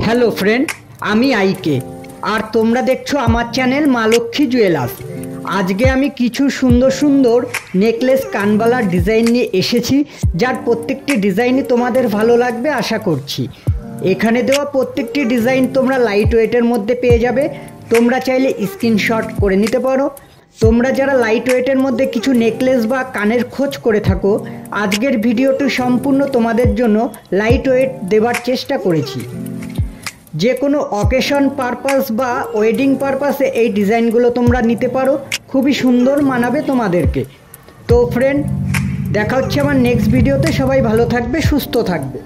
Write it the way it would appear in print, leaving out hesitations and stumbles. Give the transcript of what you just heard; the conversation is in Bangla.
হ্যালো ফ্রেন্ড, আমি আইকে আর তোমরা দেখছো আমার চ্যানেল মা লক্ষ্মী জুয়েলার্স। আজকে আমি কিছু সুন্দর সুন্দর নেকলেস কানবালার ডিজাইন নিয়ে এসেছি, যার প্রত্যেকটি ডিজাইনই তোমাদের ভালো লাগবে আশা করছি। এখানে দেওয়া প্রত্যেকটি ডিজাইন তোমরা লাইট ওয়েটের মধ্যে পেয়ে যাবে। তোমরা চাইলে স্ক্রিনশট করে নিতে পারো। তোমরা যারা লাইট ওয়েটের মধ্যে কিছু নেকলেস বা কানের খোঁজ করে থাকো, আজকের ভিডিওটি সম্পূর্ণ তোমাদের জন্য লাইট ওয়েট দেওয়ার চেষ্টা করেছি। যে কোনো অকেশন পারপাস বা ওয়েডিং পারপাসে এই ডিজাইনগুলো তোমরা নিতে পারো, খুবই সুন্দর মানাবে তোমাদেরকে। তো ফ্রেন্ড, দেখা হচ্ছে আমার নেক্সট ভিডিওতে। সবাই ভালো থাকবে, সুস্থ থাকবে।